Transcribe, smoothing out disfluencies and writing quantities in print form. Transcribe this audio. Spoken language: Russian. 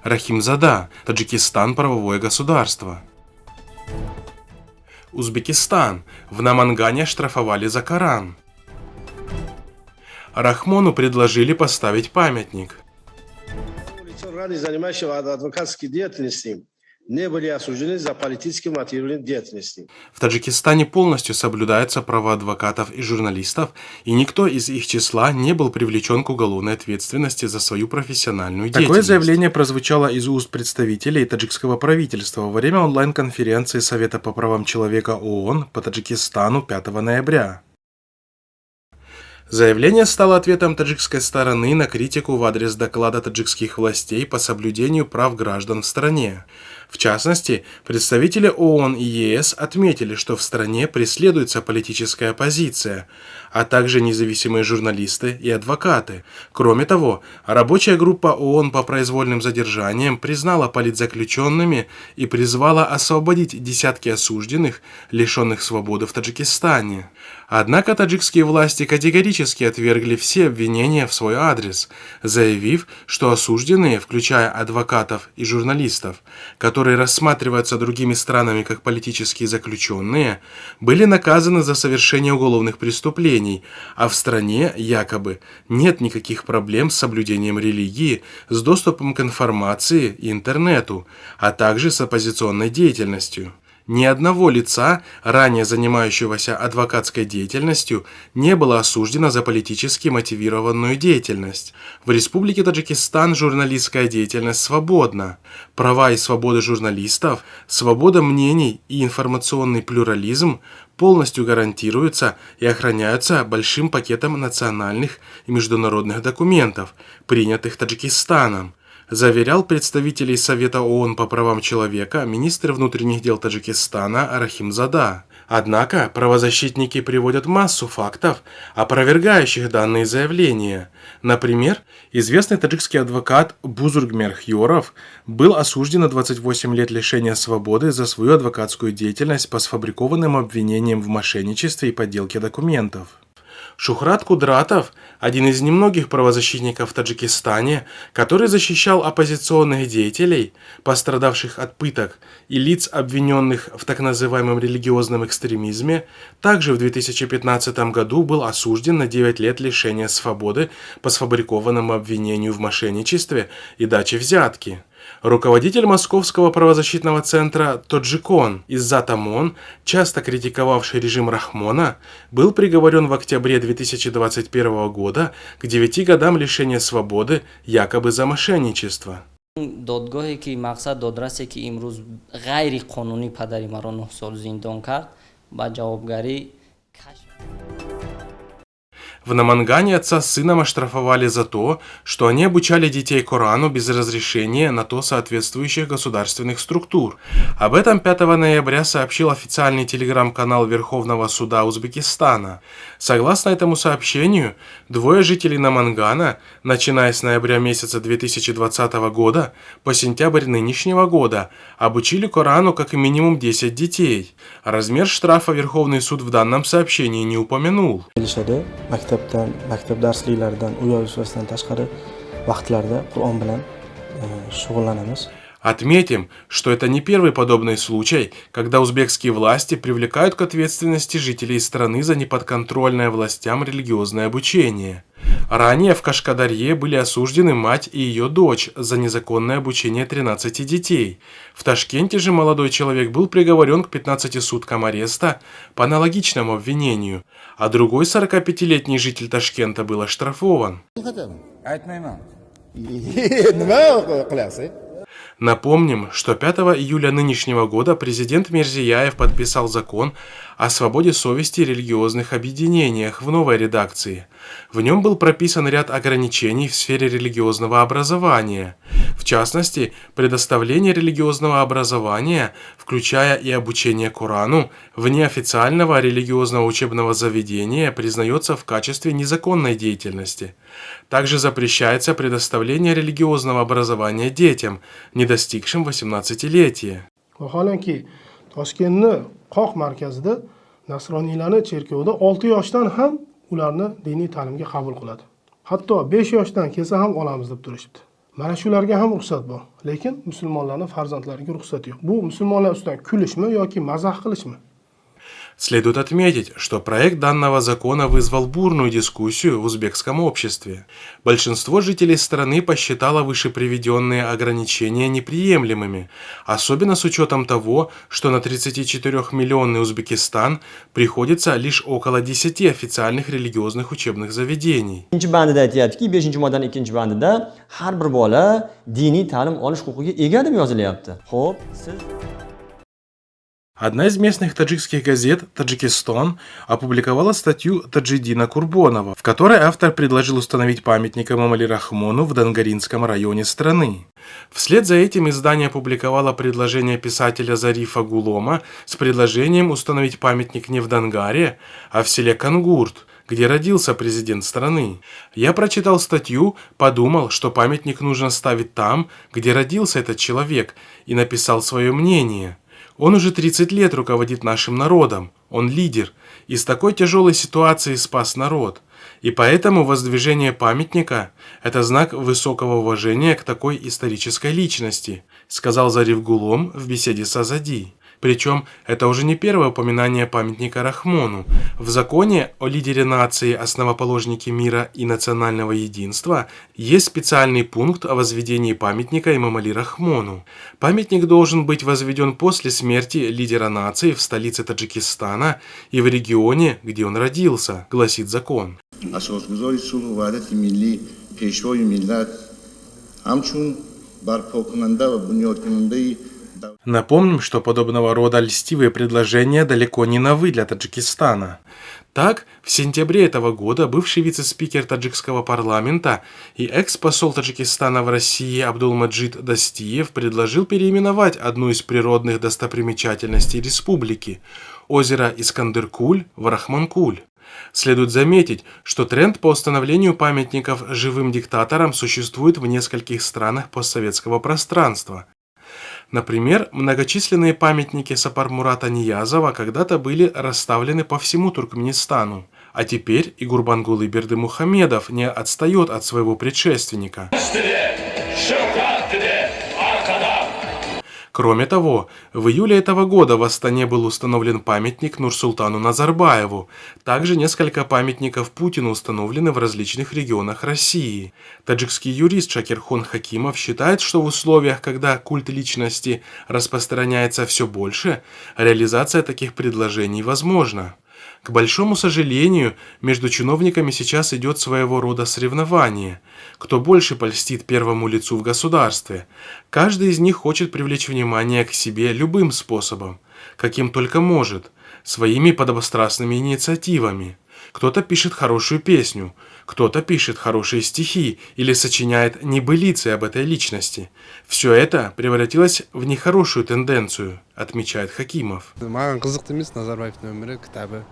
Рахимзада, Таджикистан, правовое государство. Узбекистан. В Намангане штрафовали за Коран. Рахмону предложили поставить памятник. Занимающие адвокатской деятельностью, не были осуждены за политическую мотивированную деятельность. В Таджикистане полностью соблюдаются права адвокатов и журналистов, и никто из их числа не был привлечен к уголовной ответственности за свою профессиональную деятельность. Такое заявление прозвучало из уст представителей таджикского правительства во время онлайн-конференции Совета по правам человека ООН по Таджикистану 5 ноября. Заявление стало ответом таджикской стороны на критику в адрес доклада таджикских властей по соблюдению прав граждан в стране. В частности, представители ООН и ЕС отметили, что в стране преследуется политическая оппозиция, а также независимые журналисты и адвокаты. Кроме того, рабочая группа ООН по произвольным задержаниям признала политзаключенными и призвала освободить десятки осужденных, лишенных свободы в Таджикистане. Однако таджикские власти категорически отвергли все обвинения в свой адрес, заявив, что осужденные, включая адвокатов и журналистов, которые рассматриваются другими странами как политические заключенные, были наказаны за совершение уголовных преступлений, а в стране якобы нет никаких проблем с соблюдением религии, с доступом к информации и интернету, а также с оппозиционной деятельностью. Ни одного лица, ранее занимающегося адвокатской деятельностью, не было осуждено за политически мотивированную деятельность. В Республике Таджикистан журналистская деятельность свободна. Права и свободы журналистов, свобода мнений и информационный плюрализм полностью гарантируются и охраняются большим пакетом национальных и международных документов, принятых Таджикистаном, заверял представителей Совета ООН по правам человека министр внутренних дел Таджикистана Рахимзада. Однако правозащитники приводят массу фактов, опровергающих данные заявления. Например, известный таджикский адвокат Бузургмер Хьоров был осужден на 28 лет лишения свободы за свою адвокатскую деятельность по сфабрикованным обвинениям в мошенничестве и подделке документов. Шухрат Кудратов – один из немногих правозащитников в Таджикистане, который защищал оппозиционных деятелей, пострадавших от пыток, и лиц, обвиненных в так называемом религиозном экстремизме, также в 2015 году был осужден на 9 лет лишения свободы по сфабрикованному обвинению в мошенничестве и даче взятки. Руководитель Московского правозащитного центра Тоджикон Иззат Амон, часто критиковавший режим Рахмона, был приговорен в октябре 2021 года к 9 годам лишения свободы якобы за мошенничество. دادگاهی که مقصد دادرسی که امروز غیر قانونی پدری مرا 9 سال زندان کرد با جوابگری В Намангане отца с сыном оштрафовали за то, что они обучали детей Корану без разрешения на то соответствующих государственных структур. Об этом 5 ноября сообщил официальный телеграм-канал Верховного суда Узбекистана. Согласно этому сообщению, двое жителей Намангана, начиная с ноября месяца 2020 года по сентябрь нынешнего года, обучили Корану как минимум 10 детей. Размер штрафа Верховный суд в данном сообщении не упомянул. maktab darsliklaridan uy vazifasidan tashqari vaqtlarda Qur'on bilan shug'ullanamiz. Отметим, что это не первый подобный случай, когда узбекские власти привлекают к ответственности жителей страны за неподконтрольное властям религиозное обучение. Ранее в Кашкадарье были осуждены мать и ее дочь за незаконное обучение 13 детей. В Ташкенте же молодой человек был приговорен к 15 суткам ареста по аналогичному обвинению, а другой 45-летний житель Ташкента был оштрафован. Напомним, что 5 июля нынешнего года президент Мирзияев подписал закон о свободе совести и религиозных объединениях в новой редакции. В нем был прописан ряд ограничений в сфере религиозного образования. В частности, предоставление религиозного образования, включая и обучение Корану, вне официального религиозного учебного заведения признается в качестве незаконной деятельности. Также запрещается предоставление религиозного образования детям, не достигшим 18-летия. Toshkentni Qoq markazida nasroniylarning cherkovida 6 yoshdan ham ularni diniy ta'limga qabul qiladi. Hatto 5 yoshdan kelsa ham olamiz deb turishibdi. Mana shularga ham ruxsat bor, lekin musulmonlarning farzandlariga ruxsat yo'q. Bu musulmonlar ustidan kulishmi yoki mazax qilishmi? Следует отметить, что проект данного закона вызвал бурную дискуссию в узбекском обществе. Большинство жителей страны посчитало выше приведенные ограничения неприемлемыми, особенно с учетом того, что на 34-миллионный Узбекистан приходится лишь около 10 официальных религиозных учебных заведений. Ikkinchi bandida aytayaptiki, 5-modaning ikkinchi bandida har bir bola diniy ta'lim olish huquqiga ega deb yozilyapti. Xo'p, siz Одна из местных таджикских газет «Таджикистан» опубликовала статью Таджидина Курбонова, в которой автор предложил установить памятник Эмомали Рахмону в Дангаринском районе страны. Вслед за этим издание опубликовало предложение писателя Зарифа Гулома с предложением установить памятник не в Дангаре, а в селе Кангурт, где родился президент страны. Я прочитал статью, подумал, что памятник нужно ставить там, где родился этот человек, и написал свое мнение. Он уже 30 лет руководит нашим народом, он лидер, из такой тяжелой ситуации спас народ. И поэтому воздвижение памятника – это знак высокого уважения к такой исторической личности, сказал Зариф Гулом в беседе с Азади. Причем это уже не первое упоминание памятника Рахмону. В законе о лидере нации, основоположнике мира и национального единства есть специальный пункт о возведении памятника Эмомали Рахмону. Памятник должен быть возведен после смерти лидера нации в столице Таджикистана и в регионе, где он родился, гласит закон. اساسگذاری صلح و وحدت ملی پیشوای ملت همچون برپا کننده و بنیاد کننده. Напомним, что подобного рода льстивые предложения далеко не новы для Таджикистана. Так, в сентябре этого года бывший вице-спикер таджикского парламента и экс-посол Таджикистана в России Абдулмаджид Дастиев предложил переименовать одну из природных достопримечательностей республики – озеро Искандер-Куль в Рахман-Куль. Следует заметить, что тренд по установлению памятников живым диктаторам существует в нескольких странах постсоветского пространства. Например, многочисленные памятники Сапармурата Ниязова когда-то были расставлены по всему Туркменистану, а теперь и Гурбангулы Бердымухамедов не отстает от своего предшественника. Кроме того, в июле этого года в Астане был установлен памятник Нурсултану Назарбаеву. Также несколько памятников Путину установлены в различных регионах России. Таджикский юрист Шакирхон Хакимов считает, что в условиях, когда культ личности распространяется все больше, реализация таких предложений возможна. К большому сожалению, между чиновниками сейчас идет своего рода соревнование. Кто больше польстит первому лицу в государстве? Каждый из них хочет привлечь внимание к себе любым способом, каким только может, своими подобострастными инициативами. Кто-то пишет хорошую песню, кто-то пишет хорошие стихи или сочиняет небылицы об этой личности. Все это превратилось в нехорошую тенденцию, отмечает Хакимов. Маған қызықты емес Назарбаевтың өмірі, кітабы.